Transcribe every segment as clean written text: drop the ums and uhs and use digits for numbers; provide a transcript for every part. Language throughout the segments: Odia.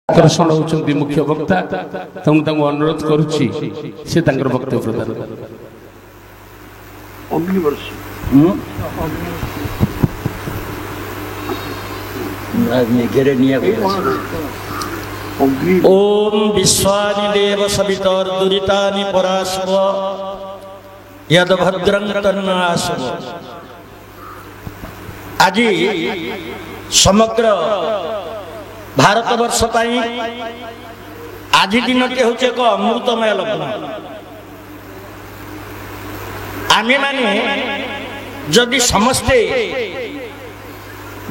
आकर्षण होउछन्ति मुख्य वक्ता तंग तंग अनुरोध करूछि से तांकर वक्तव्य प्रदान अग्निवर्ष ओम विश्वानि देव सवितर्दुरितानि परास्व यद भद्रं तन्नास्व। आज समग्र भारत वर्ष आज दिन टी हूँ एक अमृतमय लग्न। आमे माने जदि समस्ते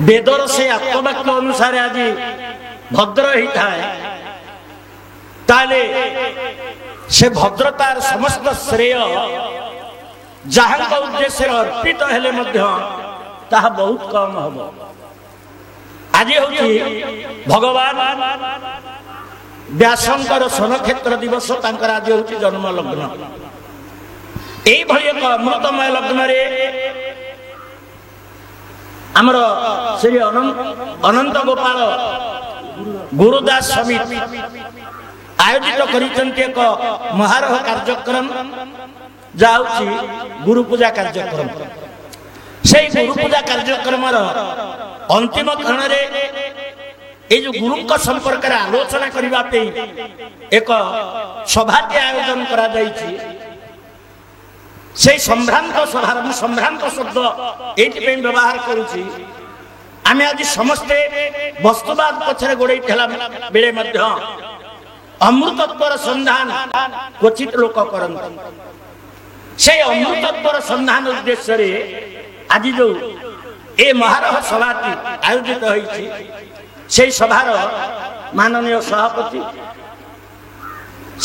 वेदर से आत्मवाक्य अनुसार आज भद्र ही थाए ताले से भद्रतार समस्त श्रेय जहाँ उद्देश्य अर्पित हेले मध्य ताहा बहुत कम हम। आज हूँ भगवान व्यासंकर सनक्षेत्र दिवस तांकर आज हूँ जन्म लग्न। यही भली एक अमृतमय लग्न रे आमर श्री अनंत गोपाल गुरुदास समिति आयोजित करिसेंति एक महारह कार्यक्रम जाउछि गुरु पूजा कार्यक्रम। से गुरु पूजा कार्यक्रम अंतिम क्षण रे ए जो गुरु का संपर्क रे आलोचना करबा पे एक सभा के आयोजन करा जाइछि। से संभ्रांत सभा संभ्रांत शब्द एथि पे व्यवहार करूछि। आमे आज समस्ते वस्तुवाद पछरे गोड़े ठेला बेले मध्य अमृतत्वर संधान क्वचित लोक करंत। से अमृतत्वर संधान उद्देश्य रे आज जो ए महारह सभाटी आयोजित होइछि से सभार माननीय सभापति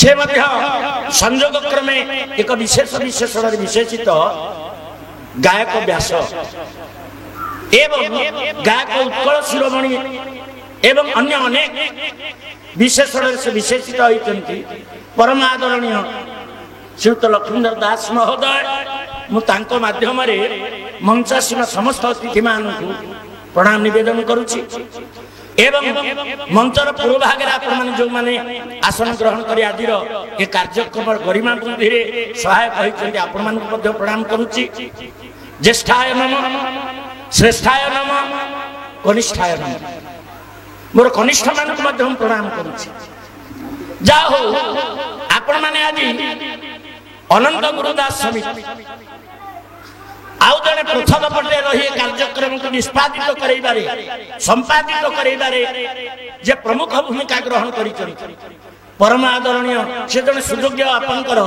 से मध्य संयोग क्रमे एक विशेष विशेषण विशेषित गायक व्यास एवं गायक उत्कल शिरोमणि एवं अन्य अनेक विशेषण से विशेषित होइछन्ति परम आदरणीय श्रीयुत लक्ष्मीधर दास महोदय। मुझे माध्यम मंचासीन समस्त अतिथि मान प्रणाम निवेदन करुछि एवं मंचर पूर्व भाग जो मैंने आसन ग्रहण कर आज ये कार्यक्रम गरिमा वृद्धि सहायक होती आपण प्रणाम करुछि। ज्येष्ठाय नमः श्रेष्ठाय नमः कनिष्ठाय नमः मोर कनिष्ठ मान प्रणाम करुछि। जा हो आपण माने आज अनंत गुरुदास समिति आउ जने प्रथम पटे रही कार्यक्रम को निष्पादित करैबारे संपादित करैबारे जे प्रमुख भूमिका ग्रहण करिछन परम आदरणीय से जने सुयोग्य आपनकर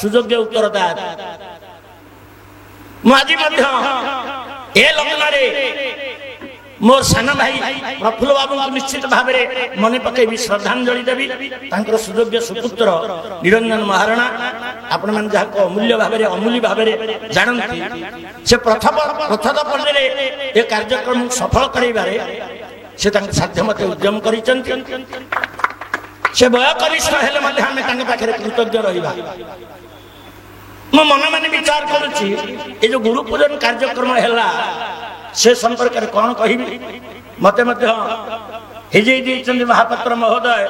सुयोग्य उत्तरदाता। माजी मध्य ए लग्न रे मोर सान भाई प्रफुल्ल बाबू को निश्चित भाव में मन पकई श्रद्धांजलि देवी तांकर सुयोग्य सुपुत्र निरंजन महाराणा आपण मन जहा अमूल्य भाव जानती से प्रथम पर्याय ये कार्यक्रम सफल करैबारे से साध्य मत उद्यम करिसेंति। से वयकनिष्ठ हेले मध्ये आमे तांके पाखरे कृतज्ञ रहिबा। मो मन माने विचार करूछि ए जो गुरु पूजन कार्यक्रम हैला से संपर्क में कौन कहि मते मध्य हिजई दी महापात्र महोदय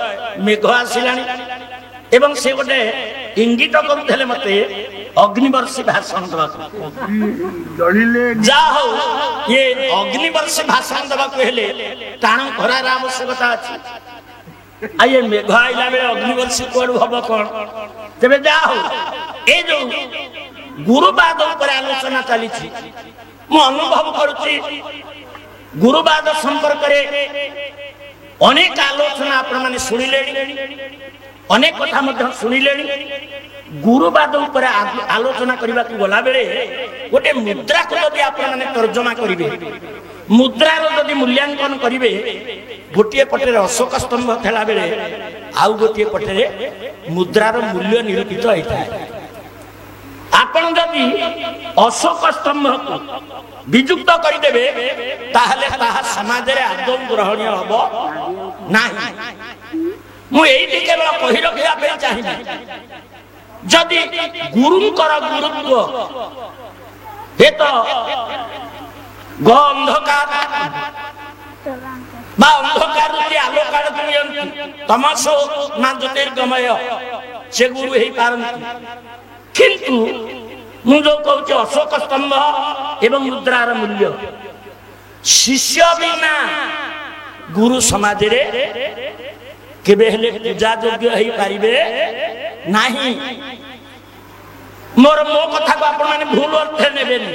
मेघ आसिलानी एवं से गोटे इंगित करुले मते अग्निवर्षी भाषण दबा जा हो ये अग्निवर्षी भाषण दबा हेले टाण खरार आवश्यकता अच्छी आ ये मेघ आइला बेले अग्निवर्षी कोड हम कौन तेरे जा हो ये जो गुरुवाद पर आलोचना चली मु अनुभव करुछि गुरुवाद संपर्क रे अनेक आलोचना आपण माने सुनिले अनेक कथा मध्य सुनिले गुरुवाद ऊपर आलोचना करबा को गला बेले गोटे मुद्रा को यदि आपण माने तर्जमा करिवे मुद्रा रो यदि मूल्यांकन करिवे गोटे पटे अशोक स्तंभ थेला बेले आउ गोटे पटे मुद्रा रो मूल्य निरूपित होइथाय। आपण जदि अशोक स्तंभ को विजुक्त करदेवे ताहले ताहा समाज रे आदौ ग्रहणीय हबो नाही। मु एई केवल कहि रखिया पे चाहिबी जदि गुरुंकर गुरुत्व हे तो गंधकार ବା ଅନ୍ଧକାରରୁ ଆଲୋକ ଆଡ଼କୁ ନିଅନ୍ତି, ତମସୋ ମା ଜ୍ୟୋତିର୍ଗମୟ, ସେ ଗୁରୁ ହେଇପାରନ୍ତି। କିନ୍ତୁ ମୁଁ ଯୋଉ କହୁଛି ଅଶୋକ ସ୍ତମ୍ଭ ଏବଂ ମୁଦ୍ରାର ମୂଲ୍ୟ, ଶିଷ୍ୟ ବିନା ଗୁରୁ ସମାଜରେ କେବେ ହେଲେ ପୂଜା ଯୋଗ୍ୟ ହେଇପାରିବେ ନାହିଁ। ମୋ କଥାକୁ ଆପଣ ମାନେ ଭୁଲ ଅର୍ଥରେ ନେବେନି।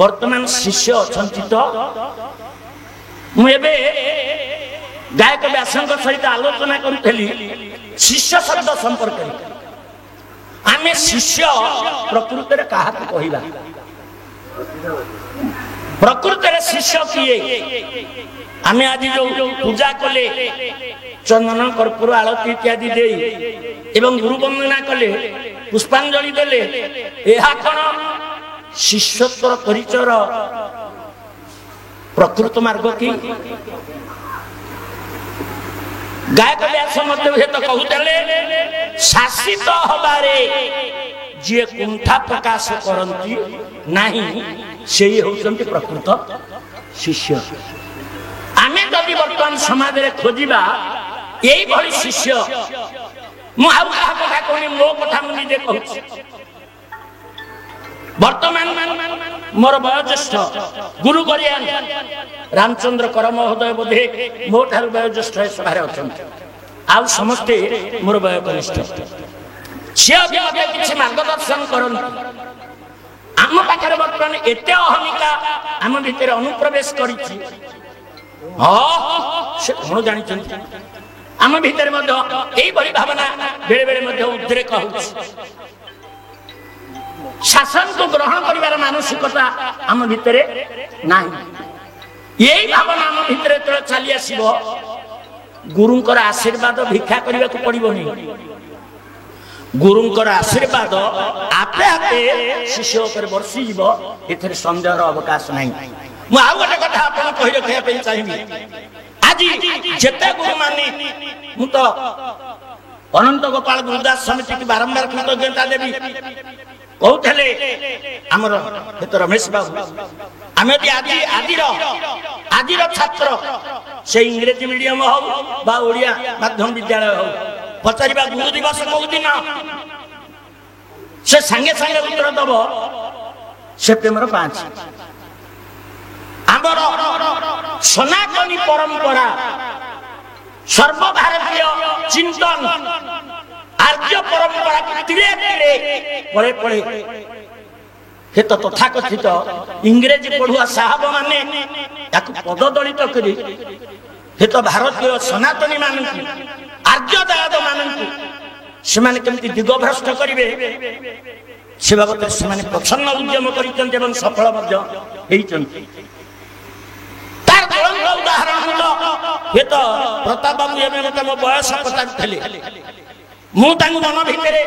ବର୍ତ୍ତମାନ ଶିଷ୍ୟ ଅଛନ୍ତି ତ, ମୁଁ ଏବେ ଗାୟକ ବ୍ୟାସଙ୍କ ସହିତ ଆଲୋଚନା କରୁଥିଲି ଶିଷ୍ୟ ଶବ୍ଦ ସମ୍ପର୍କରେ। ଆମେ ଶିଷ୍ୟ ପ୍ରକୃତରେ କାହାକୁ କହିବା? ପ୍ରକୃତରେ ଶିଷ୍ୟ କିଏ? ଆମେ ଆଜି ଯୋଉ ପୂଜା କଲେ, ଚନ୍ଦନ କର୍ପୂର ଆଳତି ଇତ୍ୟାଦି ଦେଇ ଏବଂ ଗୁରୁ ବନ୍ଦନା କଲେ, ପୁଷ୍ପାଞ୍ଜଳି ଦେଲେ, ଏହା କଣ ଶିଷ୍ୟତ୍ୱର ପରିଚୟର ପ୍ରକୃତ ମାର୍ଗ କି? ଗାୟକ ବ୍ୟାସ ମଧ୍ୟ ହୁଏତ କହୁଥିଲେ, ଶାସିତ ହବାରେ ଯିଏ କୁଣ୍ଠା ପ୍ରକାଶ କରନ୍ତି ନାହିଁ, ସେଇ ହେଉଛନ୍ତି ପ୍ରକୃତ ଶିଷ୍ୟ। ଆମେ ଯଦି ବର୍ତ୍ତମାନ ସମାଜରେ ଖୋଜିବା এইভাবে শিষ্য, ମୁଁ ଆଉ କାହା କଥା କହୁନି, ମୋ କଥା ମୁଁ ନିଜେ କହୁଛି। ବର୍ତ୍ତମାନ ମୋର ବୟୋଜ୍ୟେଷ୍ଠ ଗୁରୁ ଗରିଆନ ରାମଚନ୍ଦ୍ର କର ମହୋଦୟ ବୋଧେ ମୋ ଠାରୁ ବୟୋଜ୍ୟେଷ୍ଠ ଏ ସଭାରେ ଅଛନ୍ତି, ଆଉ ସମସ୍ତେ ମୋର ବୟୋକନିଷ୍ଠ। ସେ ମତେ କିଛି ମାର୍ଗଦର୍ଶନ କରନ୍ତି। ଆମ ପାଖରେ ବର୍ତ୍ତମାନ ଏତେ ଅହମିକା ଆମ ଭିତରେ ଅନୁପ୍ରବେଶ କରିଛି, ସେ କଣ ଜାଣିଛନ୍ତି? ଆମ ଭିତରେ ମଧ୍ୟ এইଭଳି ଭାବନା ବେଳେ ବେଳେ ମଧ୍ୟ ଉଦ୍ରେକ ହେଉଛି। ଶାସନକୁ ଗ୍ରହଣ କରିବାର ମାନସିକତା ଆମ ଭିତରେ ନାହିଁ। এই ଭାବନା ଆମ ଭିତରେ ଯେତେବେଳେ ଚାଲି ଆସିବ, ଗୁରୁଙ୍କର ଆଶୀର୍ବାଦ ଭିକ୍ଷା କରିବାକୁ ପଡିବନି। ଗୁରୁଙ୍କର ଆଶୀର୍ବାଦ ଆପେ ଆପେ ଶିଷ୍ୟ ଉପରେ ବର୍ଷିଯିବ, ଏଥିରେ ସନ୍ଦେହର ଅବକାଶ ନାହିଁ। ମୁଁ ଆଉ ଗୋଟେ କଥା ଆପଣ କହି ରଖିବା ପାଇଁ ଚାହିଁବି। ଆଜି ଯେତେ ଗୁରୁ ମାନେ, ମୁଁ ତ ଅନନ୍ତ ଗୋପାଳ ଗୁରୁଦାସ ସମିତିକୁ ବାରମ୍ବାର କୃତଜ୍ଞତା ଦେବି। କହୁଥିଲେ ଆମର ରମେଶ ବାବୁ, ଆମେ ଯଦି ଆଜିର ଛାତ୍ର, ସେ ଇଂରେଜୀ ମିଡିୟମ ହଉ ବା ଓଡ଼ିଆ ମାଧ୍ୟମ ବିଦ୍ୟାଳୟ ହଉ, ପଚାରିବା ଗୁରୁ ଦିବସ କୋଉ ଦିନ, ସେ ସାଙ୍ଗେ ସାଙ୍ଗେ ଉତ୍ତର ଦବ ସେପ୍ଟେମ୍ବର 5। ଆମର ସନାତନୀ ପରମ୍ପରା, ସର୍ବଭାରତୀୟ ଚିନ୍ତନ, ଆର୍ଯ୍ୟ ପରମ୍ପରା ଧୀରେ ଧୀରେ ପଳେ ପଳେ ହେତ ତଥାକଥିତ ଇଂରେଜୀ ପଢୁଆ ସାହାବ ମାନେ ତାକୁ ପଦଦଳିତ କରି ହେତ ଭାରତୀୟ ସନାତନୀ ମାନଙ୍କୁ, ଆର୍ଯ୍ୟ ଦାୟାଦ ମାନଙ୍କୁ ସେମାନେ କେମିତି ଦିଗଭ୍ରଷ୍ଟ କରିବେ, ସେ ବାବଦରେ ସେମାନେ ପ୍ରଚ୍ଛନ୍ନ ଉଦ୍ୟମ କରିଛନ୍ତି ଏବଂ ସଫଳ ମଧ୍ୟ ହେଇଛନ୍ତି। ଉଦାହରଣ ହୁଏତ ପ୍ରତାପ ବାବୁ ଏବେ ମତେ ମୋ ବୟସ ପଚାରୁଥିଲେ, ମୁଁ ତାଙ୍କୁ ମନ ଭିତରେ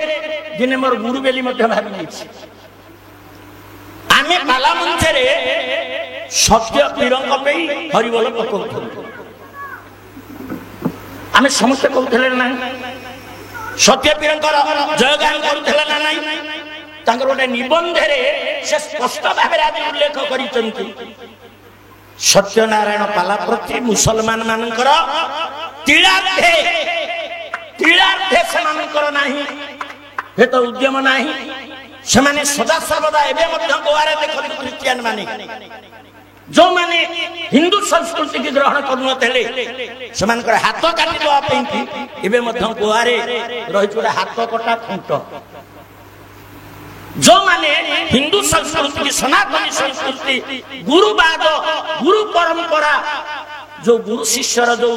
ଦିନେ ମୋର ଗୁରୁ ବୋଲି ମଧ୍ୟ ଭାବି ନେଇଛି। ଆମେ ପାଲା ମଞ୍ଚରେ ସତ୍ୟ ପୀରଙ୍କ ପାଇଁ ହରିବୋଲ ପକଉଥିଲୁ। ଆମେ ସମସ୍ତେ କହୁଥିଲେ ନା, ସତ୍ୟ ପୀରଙ୍କର ଜୟଗାନ କରୁଥିଲେ ନା ନାହିଁ? ତାଙ୍କର ଗୋଟେ ନିବନ୍ଧରେ ସେ ସ୍ପଷ୍ଟ ଭାବରେ ଆଜି ଉଲ୍ଲେଖ କରିଛନ୍ତି, ସତ୍ୟନାରାୟଣ ପାଲା ପ୍ରତି ମୁସଲମାନ ମାନଙ୍କର ତିଳାର୍ଧେ ସେମାନଙ୍କର ନାହିଁ, ହେତ ଉଦ୍ୟମ ନାହିଁ। ସେମାନେ ସଦାସର୍ବଦା ଏବେ ମଧ୍ୟ ଗୋଆରେ ଦେଖନ୍ତି ଖ୍ରୀଷ୍ଟିଆନ ମାନେ, ଯୋଉମାନେ ହିନ୍ଦୁ ସଂସ୍କୃତିକୁ ଗ୍ରହଣ କରୁନଥିଲେ, ସେମାନଙ୍କର ହାତ କାଟିଦେବା ପାଇଁ ଏବେ ମଧ୍ୟ ଗୋଆରେ ରହିଛି ଗୋଟେ ହାତ କଟା ଖୁଣ୍ଟ। ଯୋଉମାନେ ହିନ୍ଦୁ ସଂସ୍କୃତି, ସନାତନୀ ସଂସ୍କୃତି, ଗୁରୁବାଦ, ଗୁରୁ ପରମ୍ପରା, ଯୋଉ ଗୁରୁ ଶିଷ୍ୟର ଯୋଉ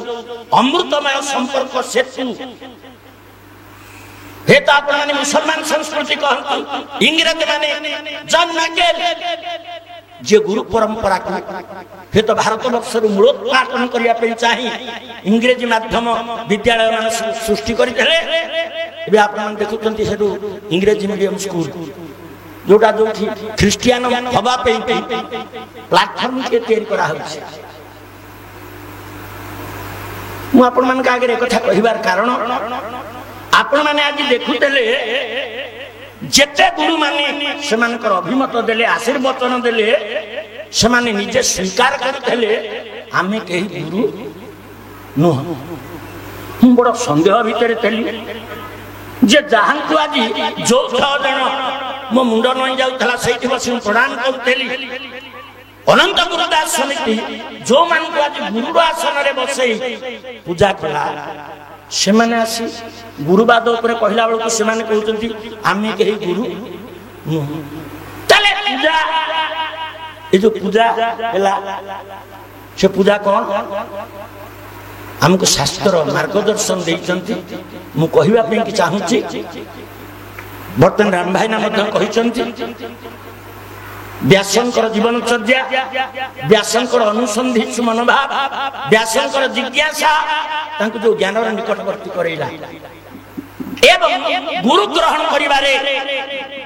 ଅମୃତମୟ ସମ୍ପର୍କ ସେତୁ, ହେତ ଆପଣ ମାନେ ମୁସଲମାନ ସଂସ୍କୃତି କହନ୍ତୁ, ଇଂରେଜ ମାନେ ଜନ୍ ମ୍ୟାକେଲ୍ ଯେ ଗୁରୁ ପରମ୍ପରାକୁ ହେତ ଭାରତ ବର୍ଷରୁ ମୂଳୋତ୍ପାଟନ କରିବା ପାଇଁ ଚାହିଁ ଇଂରେଜୀ ମାଧ୍ୟମ ବିଦ୍ୟାଳୟ ମାନ ସୃଷ୍ଟି କରିଥିଲେ। ଏବେ ଆପଣମାନେ ଦେଖୁଛନ୍ତି ସେଠୁ ଇଂରେଜୀ ମିଡିୟମ ସ୍କୁଲ, ଯୋଉଟା ଯୋଉଠି ଖ୍ରୀଷ୍ଟିଆନ ହବା ପାଇଁ ପ୍ଲାଟଫର୍ମ ତିଆରି କରାହଉଛି। ମୁଁ ଆପଣମାନଙ୍କ ଆଗରେ କଥା କହିବାର କାରଣ, ଆପଣମାନେ ଆଜି ଦେଖୁଥିଲେ ଯେତେ ଗୁରୁ ମାନେ ସେମାନଙ୍କର ଅଭିମତ ଦେଲେ, ଆଶୀର୍ବଚନ ଦେଲେ, ସେମାନେ ନିଜେ ସ୍ୱୀକାର କରିଥିଲେ ଆମେ କେହି ଗୁରୁ नुह बड़ सन्देह भितर थी जे जहाँ आज जो 6 जन मो मुंड नई जाऊला से बस प्रणाम करी अनंत गुरुदास समिति जो मान आज गुरु आसन में बसई पूजा कला से माने आसी गुरुवाद उपरे कहला बेलू से कहते आम कहीं गुरु नुह चले पूजा ये जो पूजा से पूजा कौन हमको शास्त्र मार्गदर्शन देइचंती मु कहिबा पे कि चाहूची बर्तन राम भाई ना मध्य कहिचंती व्यासंकर जीवनचर्या व्यासंकर अनुसंधित मनोभाव व्यासंकर जिज्ञासा तांको जो ज्ञान निकटवर्ती करैला एवं गुरु ग्रहण करिबारे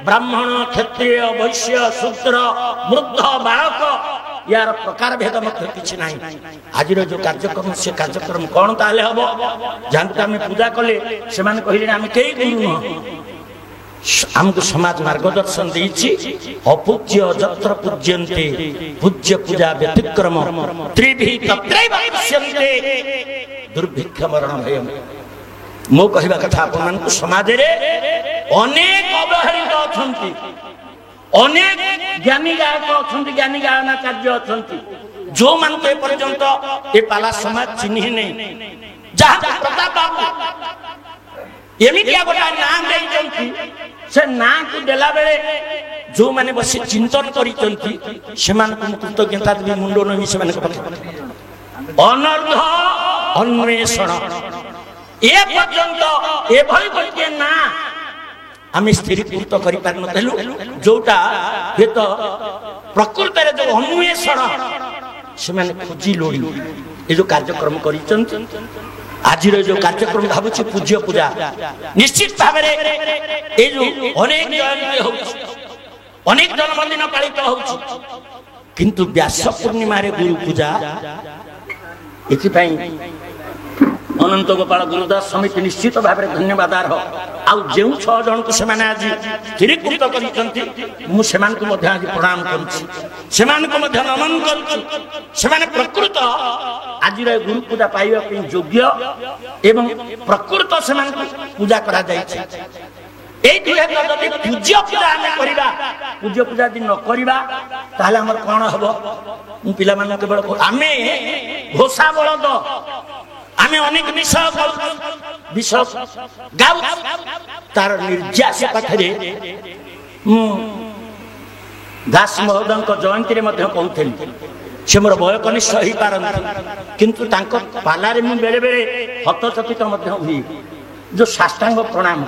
ब्राह्मण क्षत्रिय वैश्य शूद्र वृद्ध बालक यार प्रकार भेद मत किछि नाही आज जो कार्यक्रम से कार्यक्रम कौन ताले हबो जानते आम पूजा कले से माने कहिले आम केही गुरु न हमको समाज मार्गदर्शन देछि अपूज्य जत्र पूज्यन्ते पूज्य पूजा व्यतिक्रम त्रिभि तत्रैव पश्यन्ते दुर्भिक्ष मरण भयम मो कहिबा कथा आपन को समाज रे अनेक अवहेलित अछंती अनेक ज्ञानी गायक अछंती ज्ञानी गायनाचार्य अछंती जो मान को पर्यंत ए पाला समाज चिन्हि नहीं जहां प्रताप बाबू एमितिया गोटा नाम देइचंती से नाम को देला बेले जो माने बसी चिंतन करिचंती से मान को कृतज्ञता भी मुंडो नहीं से मान को अनर्थ अन्वेषण ए पर्यंत ए भई गोटे ना आम स्थिरीकृत करि पार नथलु जोटा हे तो प्रकृत रे जो अन्वेषण से माने खोजी लोड़ी ए जो कार्यक्रम करिचंती आज जो कार्यक्रम भावुची पूज्य पूजा निश्चित भाव ए जो अनेक जयंती हो अनेक जन्मदिन पालित हो किंतु व्यास पूर्णिमा रे गुरु पूजा एथि अनंत गोपाल गुरुदास समिति निश्चित भाव धन्यवाद आउ जो 6 जन को सेमाने आज स्थिरीकृत करिसंती मु सेमान को मध्य आज प्रणाम करूछी सेमान को मध्य नमन करूछी सेमाने प्रकृत आज रे गुरु पूजा पाइबा पे योग्य एवं प्रकृत सेमान को पूजा करा जाय छै एई दुहे जदि पूज्य पूजा हम करिबा पूज्य पूजा दिन न करिबा ताले हमर कोन हबो मु पिला मान केवल आमे घोषा बलद आमे अनेक विषय गाउ तार निर्यास पाखरे दास महोदय जयंती रे मध्य कहूथली से मोर बय कनिष्ठ ही पारंती किंतु तांको पालारे मु बेले बेले हतचकित मध्य हुई जो साष्टांग प्रणाम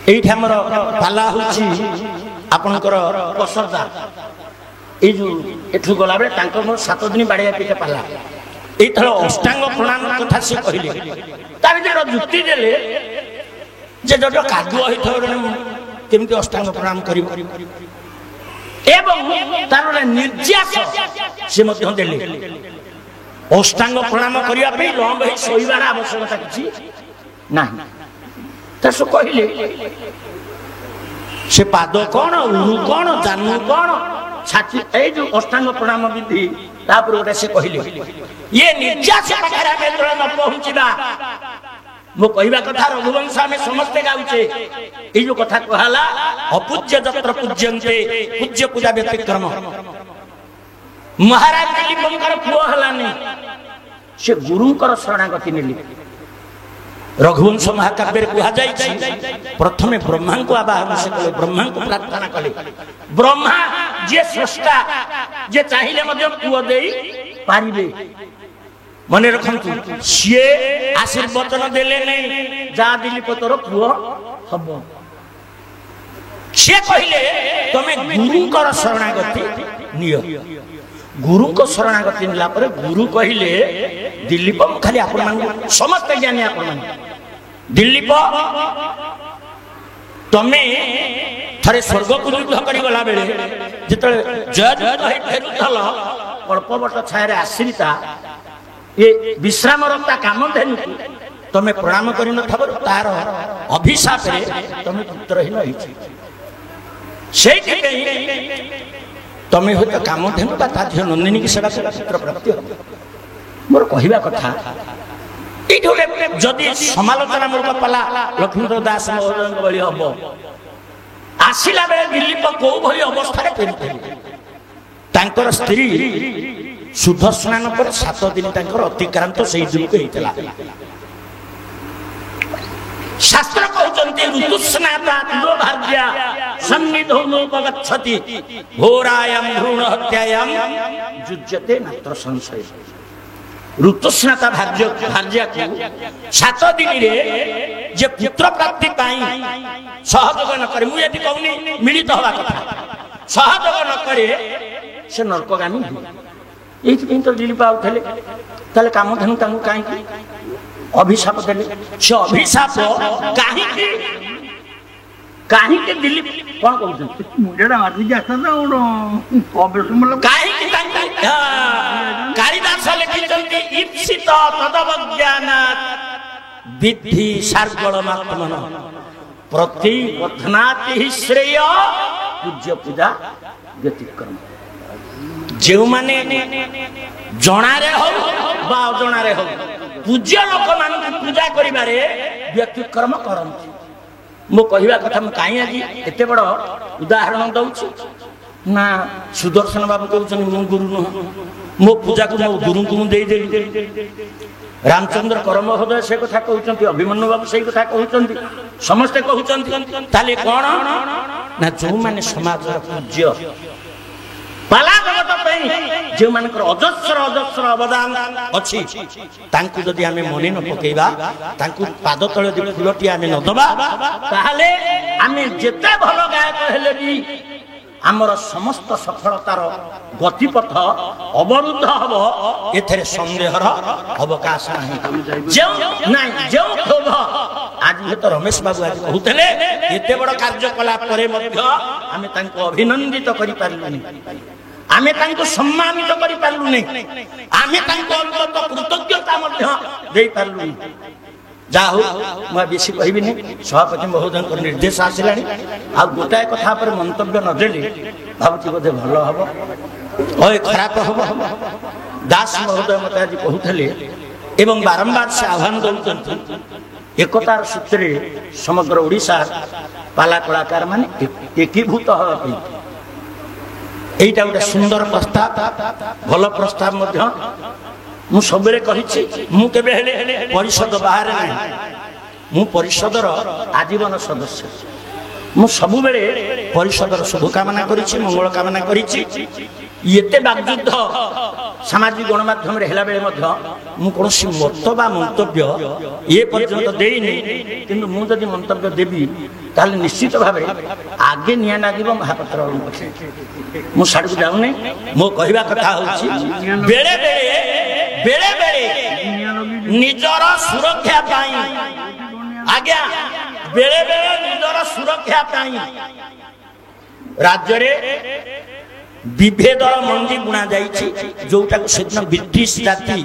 एठी हमर पाला होची आपनकर कसरदा ए जो एठु गला बेले तांको मोर 7 दिन बाड़िया पीठे पाला एथर अष्टांग प्रणाम कथा से कहले तार जे जुक्ति देले जे जड कादुआ हिथो केमति अष्टांग प्रणाम करिवो एवं तार निर्यास से मध्य देले अष्टांग प्रणाम करिया पे लंब हे सोइबार आवश्यकता किछि नाही तसो कहले से पाद कोन उरु कोन जानू कोन छाती ए जो अष्टांग प्रणाम विधि तापर ओटा से कहले ये निर्यास पाखरा में न पहुंचीबा मो कहबा कथा रघुवंश में समस्त गाउचे ए जो कथा कहला अपूज्य जत्र पूज्यन्ते पूज्य पूजा व्यतिक्रम महाराज दिलीपंकर पुओ हलानी से गुरुंकर शरणागति नेली रघुवंश महाकाव्य कहा जाय प्रथमे ब्रह्मा को आवाहन से कले ब्रह्मा को प्रार्थना कले ब्रह्मा जे स्रष्टा जे चाहिले मध्य पुओ देई पारिबे मने रखंतु सिए आशीर्वचन देले नहीं जा दिलीप तोर पुओ हबो से कहिले तमे गुरुंकर शरणागति नियो गुरु को शरणागति निला पर गुरु कहिले दिलीप खाली आपण मान समस्त ज्ञानी आपण मान दिलीप तमे थरे स्वर्ग को युद्ध करी गला बेले जेतले जय जय फेरुथल कल्पवट छाया आश्रिता ये विश्राम रक्ता काम धेनु तमे प्रणाम करि न थबर तार अभिशाप रे तमे पुत्रहीन होइछि सेठी तमे हो काम धेनु ता धियो नंदिनी की सेवा से पुत्र प्राप्ति हो ମୋର କହିବା କଥା ଏଇଠି ଗୋଟେ ଯଦି ସମାଲୋଚନା ମୂଳକ ପାଲା ଲକ୍ଷ୍ମୀଧର ଦାସ ମହୋଦୟଙ୍କ ଭଳି ହବ, ଆସିଲା ବେଳେ ଦିଲ୍ଲୀପ କୋଉ ଭଳି ଅବସ୍ଥାରେ ଫେରିଥିଲେ? ତାଙ୍କର ସ୍ତ୍ରୀ ସୁଦର୍ଶନ ପରେ 7 ଦିନ ତାଙ୍କର ଅତିକ୍ରାନ୍ତ ସେଇ ଦିନକୁ ହେଇଥିଲା। ଶାସ୍ତ୍ର କହୁଛନ୍ତି ଋତୁସ୍ନାତା ଭାର୍ଯ୍ୟା ସନ୍ନିଧୌନୋପଗଚ୍ଛତି ଘୋରାୟାମ ଭ୍ରୂଣ ହତ୍ୟାୟାମ ଯୁଜ୍ୟତେ ମାତ୍ର ସଂଶୟ। ଋତୁସ୍ନାତା ଭାର୍ଯ୍ୟାକୁ 7 ଦିନରେ ଯେ ପୁତ୍ର ପ୍ରାପ୍ତି ପାଇଁ ସହଯୋଗ ନ କରେ, ମୁଁ ଏଠି କହୁନି ମିଳିତ ହବା କଥା, ସହଯୋଗ ନ କରେ ସେ ନର୍କଗାମୀ ହୁଏ। ଏଇଥିପାଇଁ ତ ଦିଲ୍ଲୀପ ଆଉଥିଲେ। ତାହେଲେ କାମଧେନୁ ତାଙ୍କୁ କାହିଁକି ଅଭିଶାପ ଦେଲେ? ସେ ଅଭିଶାପ କାହିଁକି କାହିଁକି ଦିଲ୍ଲୀପ କଣ କହୁଛନ୍ତି? କାହିଁକି କାଳିଦାସ ଲେଖିଛନ୍ତି ଇପ୍ସିତ ତଦବଜ୍ଞାନାତ୍ ବିଦ୍ଧି ସାର୍ଗଳମାତ୍ମନ ପ୍ରତି ବଧ୍ନାତି ଶ୍ରେୟ ପୂଜ୍ୟ ପୂଜା ବ୍ୟତିକ୍ରମ। ଯେଉଁମାନେ ଜଣାରେ ହଉ ବା ଅଜଣାରେ ହଉ ପୂଜ୍ୟ ଲୋକମାନଙ୍କୁ ପୂଜା କରିବାରେ ବ୍ୟତିକ୍ରମ କରନ୍ତି। ମୁଁ କହିବା କଥା, ମୁଁ କାହିଁ ଆଜି ଏତେ ବଡ଼ ଉଦାହରଣ ଦଉଛି ନା ସୁଦର୍ଶନ ବାବୁ କହୁଛନ୍ତି ମୁଁ ଗୁରୁ ନୁହଁ, ମୋ ପୂଜାକୁ ମୋ ଗୁରୁଙ୍କୁ ମୁଁ ଦେଇଦେଲି। ରାମଚନ୍ଦ୍ର କର ମହୋଦୟ ସେ କଥା କହୁଛନ୍ତି, ଅଭିମନ୍ୟୁ ବାବୁ ସେଇ କଥା କହୁଛନ୍ତି, ସମସ୍ତେ କହୁଛନ୍ତି। ତାହେଲେ କଣ ନା ଯେଉଁମାନେ ସମାଜର ପୂଜ୍ୟ ପାଲା ଜଗତ ପାଇଁ ଯେଉଁମାନଙ୍କର ଅଜସ୍ର ଅବଦାନ ଅଛି, ତାଙ୍କୁ ଯଦି ଆମେ ମନେ ନ ପକେଇବା, ତାଙ୍କୁ ପାଦ ତଳେ ଯଦି ଫୁଲଟିଏ ଆମେ ନ ଦେବା, ତାହେଲେ ଆମେ ଯେତେ ଭଲ ଗାୟକ ହେଲେ ବି ଆମର ସମସ୍ତ ସଫଳତାର ଗତିପଥ ଅବରୁଦ୍ଧ ହବ, ଏଥିରେ ସନ୍ଦେହର ଅବକାଶ ନାହିଁ। ଯେଉଁ କ୍ଷୋଭ ଆଜି ହୁଏତ ରମେଶ ବାବୁ ଆଜି କହୁଥିଲେ, ଏତେ ବଡ଼ କାର୍ଯ୍ୟ କଲା ପରେ ମଧ୍ୟ ଆମେ ତାଙ୍କୁ ଅଭିନନ୍ଦିତ କରିପାରିଲୁନି, ଆମେ ତାଙ୍କୁ ସମ୍ମାନିତ କରିପାରିଲୁନି, ଆମେ ତାଙ୍କୁ ଅନ୍ତତ କୃତଜ୍ଞତା ମଧ୍ୟ ଦେଇପାରିଲୁନି। ଯାହା ହଉ, ମୁଁ ବେଶୀ କହିବିନି, ସଭାପତି ମହୋଦୟଙ୍କ ନିର୍ଦ୍ଦେଶ ଆସିଲାଣି। ଆଉ ଗୋଟାଏ କଥା ଉପରେ ମନ୍ତବ୍ୟ ନ ଦେଲେ ଭାବୁଛି ବୋଧେ ଭଲ ହବ, ଖରାପ ହବ। ଦାସ ମହୋଦୟ ମତେ ଆଜି କହୁଥିଲେ ଏବଂ ବାରମ୍ବାର ସେ ଆହ୍ୱାନ ଦଉଛନ୍ତି ଏକତାର ସୂତ୍ରରେ ସମଗ୍ର ଓଡ଼ିଶାର ପାଲା କଳାକାର ମାନେ ଏକୀଭୂତ ହେବା ପାଇଁ। এইটা ଗୋଟେ ସୁନ୍ଦର ପ୍ରସ୍ତାବ, ଭଲ ପ୍ରସ୍ତାବ ମଧ୍ୟ। ମୁଁ ସବୁବେଳେ କହିଛି, ମୁଁ କେବେ ହେଲେ ପରିଷଦ ବାହାରେ ନାହିଁ, ମୁଁ ପରିଷଦର ଆଜୀବନ ସଦସ୍ୟ। ମୁଁ ସବୁବେଳେ ପରିଷଦର ଶୁଭକାମନା କରିଛି, ମଙ୍ଗଳ କାମନା କରିଛି। ଏତେ ବାଗଯୁଦ୍ଧ ସାମାଜିକ ଗଣମାଧ୍ୟମରେ ହେଲା ବେଳେ ମଧ୍ୟ ମୁଁ କୌଣସି ମତ ବା ମନ୍ତବ୍ୟ ଏ ପର୍ଯ୍ୟନ୍ତ ଦେଇନି। କିନ୍ତୁ ମୁଁ ଯଦି ମନ୍ତବ୍ୟ ଦେବି ତାହେଲେ ନିଶ୍ଚିତ ଭାବେ ଆଗେ ନିଆଁ ଲାଗିବ ମହାପାତ୍ର ବାବୁଙ୍କ ପାଖରେ। ମୁଁ ସାଡ଼କୁ ଯାଉନି। ମୋ କହିବା କଥା ହଉଛି, ବେଳେ ବେଳେ ନିଜର ସୁରକ୍ଷା ପାଇଁ, ଆଜ୍ଞା ବେଳେ ବେଳେ ନିଜର ସୁରକ୍ଷା ପାଇଁ ରାଜ୍ୟରେ ବିଭେଦର ମଞ୍ଜି ବୁଣା ଯାଇଛି, ଯୋଉଟାକୁ ସେଦିନ ବ୍ରିଟିଶ ଜାତି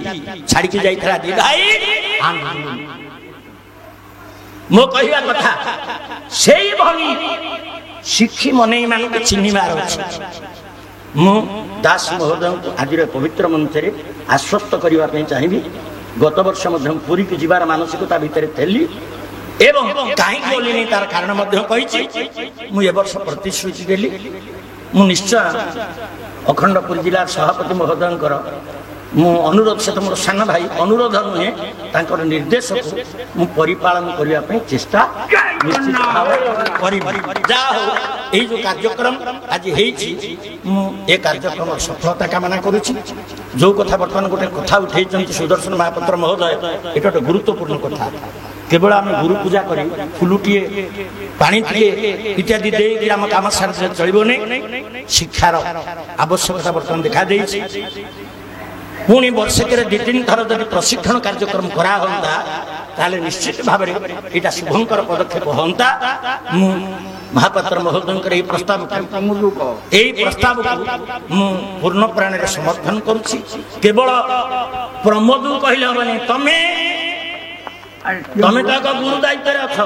ଛାଡ଼ିକି ଯାଇଥିଲା ଡିଭାଇଡ ଆଣ୍ଡ ରୁଲ୍। ମୋ କହିବା କଥା, ସେଇଭଳି ଶିକ୍ଷି ମନେଇ ମାନଙ୍କୁ ଚିହ୍ନିବାର ଅଛି। ମୁଁ ଦାସ ମହୋଦୟଙ୍କୁ ଆଜିର ପବିତ୍ର ମଞ୍ଚରେ ଆଶ୍ୱସ୍ତ କରିବା ପାଇଁ ଚାହିଁବି। ଗତ ବର୍ଷ ମଧ୍ୟ ପୁରୀକୁ ଯିବାର ମାନସିକତା ଭିତରେ ଥିଲି ଏବଂ କାହିଁକି ଗଲିନି ତାର କାରଣ ମଧ୍ୟ କହିଛି। ମୁଁ ଏ ବର୍ଷ ପ୍ରତିଶ୍ରୁତି ଦେଲି, ମୁଁ ନିଶ୍ଚୟ ଅଖଣ୍ଡପୁର ଜିଲ୍ଲାର ସଭାପତି ମହୋଦୟଙ୍କର ମୁଁ ଅନୁରୋଧ, ସେ ତ ମୋର ସାନ ଭାଇ, ଅନୁରୋଧ ନୁହେଁ, ତାଙ୍କର ନିର୍ଦ୍ଦେଶକୁ ମୁଁ ପରିପାଳନ କରିବା ପାଇଁ ଚେଷ୍ଟା ନିଶ୍ଚିତ ଭାବରେ କରିବି। ଯାହା ହଉ, ଏଇ ଯୋଉ କାର୍ଯ୍ୟକ୍ରମ ଆଜି ହେଇଛି, ମୁଁ ଏ କାର୍ଯ୍ୟକ୍ରମର ସଫଳତା କାମନା କରୁଛି। ଯୋଉ କଥା ବର୍ତ୍ତମାନ ଗୋଟେ କଥା ଉଠେଇଛନ୍ତି ସୁଦର୍ଶନ ମହାପାତ୍ର ମହୋଦୟ, ଏଟା ଗୋଟେ ଗୁରୁତ୍ୱପୂର୍ଣ୍ଣ କଥା। କେବଳ ଆମେ ଗୁରୁ ପୂଜା କରି ଫୁଲୁଟିଏ ପାଣି ଟିକେ ଇତ୍ୟାଦି ଦେଇକି ଆମ କାମ ସାରିଲେ ଚଳିବନି। ଶିକ୍ଷାର ଆବଶ୍ୟକତା ବର୍ତ୍ତମାନ ଦେଖାଦେଇଛି। ପୁଣି ବର୍ଷକରେ 2-3 ଥର ଯଦି ପ୍ରଶିକ୍ଷଣ କାର୍ଯ୍ୟକ୍ରମ କରାହୁଅନ୍ତା, ତାହେଲେ ନିଶ୍ଚିତ ଭାବରେ ଏଇଟା ଶୁଭଙ୍କର ପଦକ୍ଷେପ ହୁଅନ୍ତା। ମୁଁ ମହାପାତ୍ର ମହୋଦୟଙ୍କର ଏଇ ପ୍ରସ୍ତାବକୁ ମୁଁ ପୂର୍ଣ୍ଣ ପ୍ରାଣରେ ସମର୍ଥନ କରୁଛି। କେବଳ ପ୍ରମୋଦ କହିଲେ ହବନି, ତମେ ତ ଏକ ଗୁରୁ ଦାୟିତ୍ୱରେ ଅଛ।